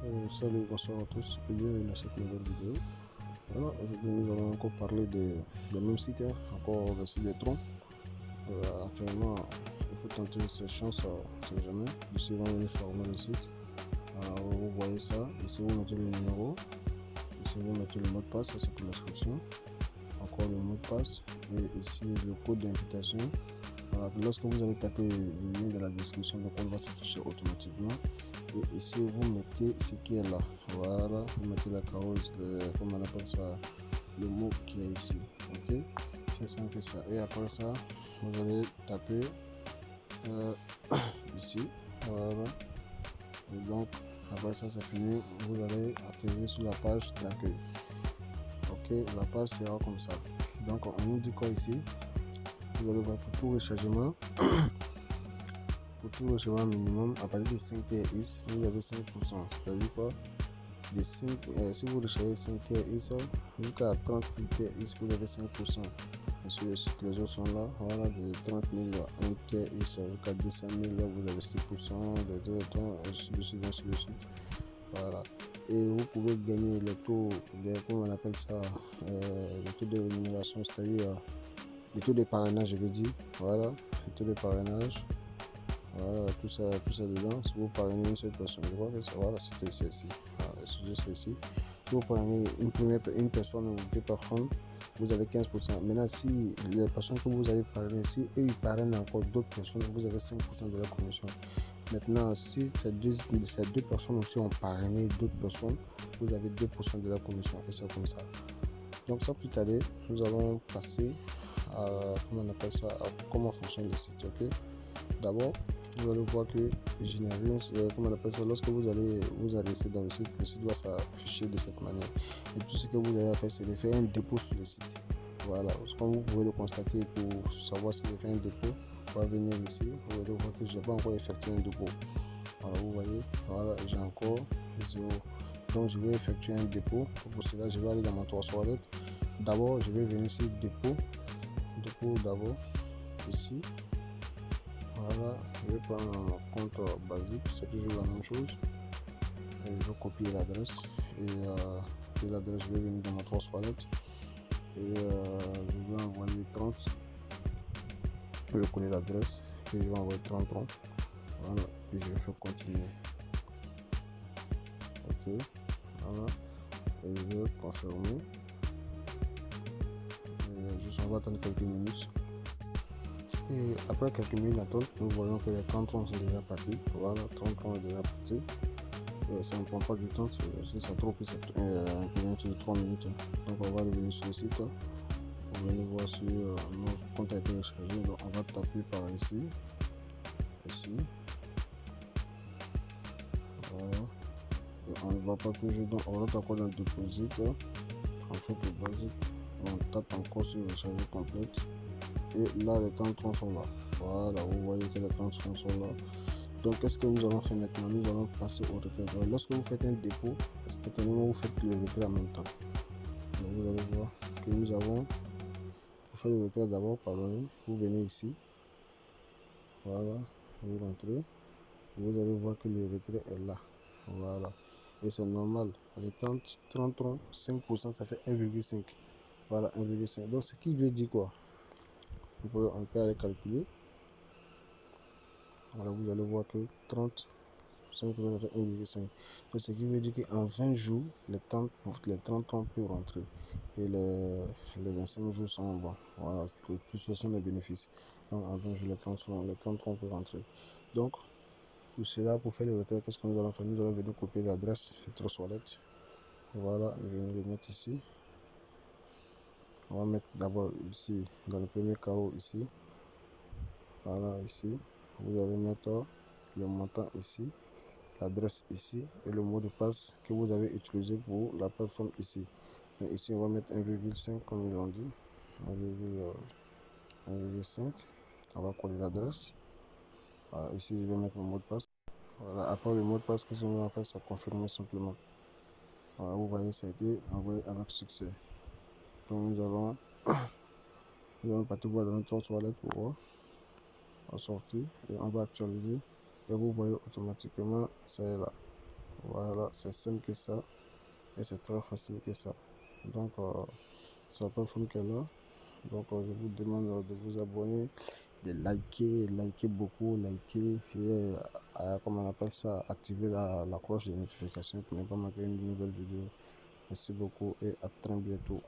Salut, bonsoir à tous et bienvenue à cette nouvelle vidéo. Voilà, aujourd'hui nous allons encore parler des mêmes sites, encore le site des troncs. Actuellement, il faut tenter ses chances, on sait jamais. Ici, on va venir former le site. Vous voyez ça, ici vous mettez le numéro, ici vous mettez le mot de passe, ça c'est pour l'inscription. Encore le mot de passe et ici le code d'invitation. Voilà, lorsque vous allez taper le lien dans la description, le code va s'afficher automatiquement. Et ici vous mettez ce qui est là, voilà, vous mettez la carose, comme on appelle ça, le mot qui est ici, ok, c'est simple que ça. Et après ça vous allez taper ici, voilà, et donc après ça c'est fini, vous allez atterrir sur la page d'accueil, ok. La page sera comme ça. Donc on nous dit quoi ici, vous allez voir pour tout rechargement. Pour tout rechargement minimum à partir de 5 TRX, vous avez 5%. C'est-à-dire quoi, de 5, si vous rechargez 5 TRX jusqu'à 30 000 TRX, vous avez 5%. Et sur le site, les autres sont là. Voilà, de 30 000 à 1 TRX jusqu'à 200 000, là, vous avez 6%, de 2 temps, ainsi de suite, ainsi de suite. Voilà. Et vous pouvez gagner les taux, comment on appelle ça, le taux de rémunération, c'est-à-dire le taux de parrainage, je veux dire. Voilà, le taux de parrainage. Voilà, tout ça dedans. Si vous parrainez une seule personne, je vois que ça, voilà, c'était celle-ci. Voilà, excusez celle-ci. Si vous parrainez une personne ou deux personnes, vous avez 15%. Maintenant, si les personnes que vous avez parrainées, si eux ils parrainent encore d'autres personnes, vous avez 5% de la commission. Maintenant, si ces deux personnes aussi ont parrainé d'autres personnes, vous avez 2% de la commission. Et c'est comme ça. Donc, sans plus tarder, nous allons passer à, comment on appelle ça, à comment fonctionne le site, ok. D'abord, vous allez voir que générer, comment on appelle ça, lorsque vous allez vous adresser dans le site va s'afficher de cette manière. Et tout ce que vous allez faire, c'est de faire un dépôt sur le site. Voilà, comme vous pouvez le constater, pour savoir si j'ai fait un dépôt, on va venir ici, vous allez voir que je n'ai pas encore effectué un dépôt. Voilà, vous voyez, voilà, j'ai encore 0. Donc je vais effectuer un dépôt. Pour cela, je vais aller dans mon Trust Wallet. D'abord, je vais venir ici, dépôt d'abord, ici. Voilà, je vais prendre un compte basique, c'est toujours la même chose. Et je vais copier l'adresse et l'adresse, je vais venir dans ma Trust Wallet et je vais envoyer 30. Je connais l'adresse et je vais envoyer 30 francs. Voilà, puis je vais faire continuer. Ok, voilà, et je vais confirmer. Et juste on va attendre quelques minutes. Et après quelques minutes d'attente, nous voyons que les 30 francs sont déjà partis. Voilà, 30 francs sont déjà partis. Ça ne prend pas du temps, si ça trop, c'est un de 3 minutes. Donc on va revenir sur le site. On va voir si notre compte a été rechargé. Donc on va taper par ici. Voilà. Et on ne va pas toujours dans, on rentre encore dans le deposit. On fait le basique. On tape encore sur recharger complète. Et là les 30 francs sont là. Voilà, vous voyez que les 30 francs sont là. Donc, qu'est-ce que nous allons faire maintenant? Nous allons passer au retrait. Donc, lorsque vous faites un dépôt, instantanément vous faites le retrait en même temps. Donc, vous allez voir que nous avons, vous faites le retrait d'abord, pardonnez, vous venez ici, voilà, vous rentrez, vous allez voir que le retrait est là, voilà, et c'est normal, les 30 5%, ça fait 1,5, voilà, 1,5. Donc, ce qui veut dire quoi? On peut aller calculer, voilà, vous allez voir que 30 5 ça fait 1,5. Donc, ce qui veut dire qu'en 20 jours, les 30 ans peuvent rentrer. Et les 25 jours sont bons. Voilà, tout ce sont les bénéfices. Donc, en 20 jours, les 30 ans peuvent rentrer. Donc, pour cela, pour faire le retrait, qu'est-ce que nous allons faire? Nous allons venir copier l'adresse de Trust Wallet. Voilà, je vais le mettre ici. On va mettre d'abord ici, dans le premier carreau ici. Voilà, ici. Vous allez mettre le montant ici, l'adresse ici et le mot de passe que vous avez utilisé pour la plateforme ici. Donc ici on va mettre 1,5 comme ils l'ont dit, 1,5. On va coller l'adresse. Voilà, ici je vais mettre mon mot de passe. Voilà, après le mot de passe, qu'est-ce qu'on va faire? C'est confirmer simplement. Voilà, vous voyez, ça a été envoyé avec succès. Donc nous allons partir voir dans notre toilette pour voir en sortir et on va actualiser et vous voyez automatiquement ça est là. Voilà, c'est simple que ça et c'est très facile que ça. Donc, ça s'appelle Funkela. Donc, je vous demande de vous abonner, de liker beaucoup, liker et comment on appelle ça, activer la cloche de notification pour ne pas manquer une nouvelle vidéo. Merci beaucoup et à très bientôt.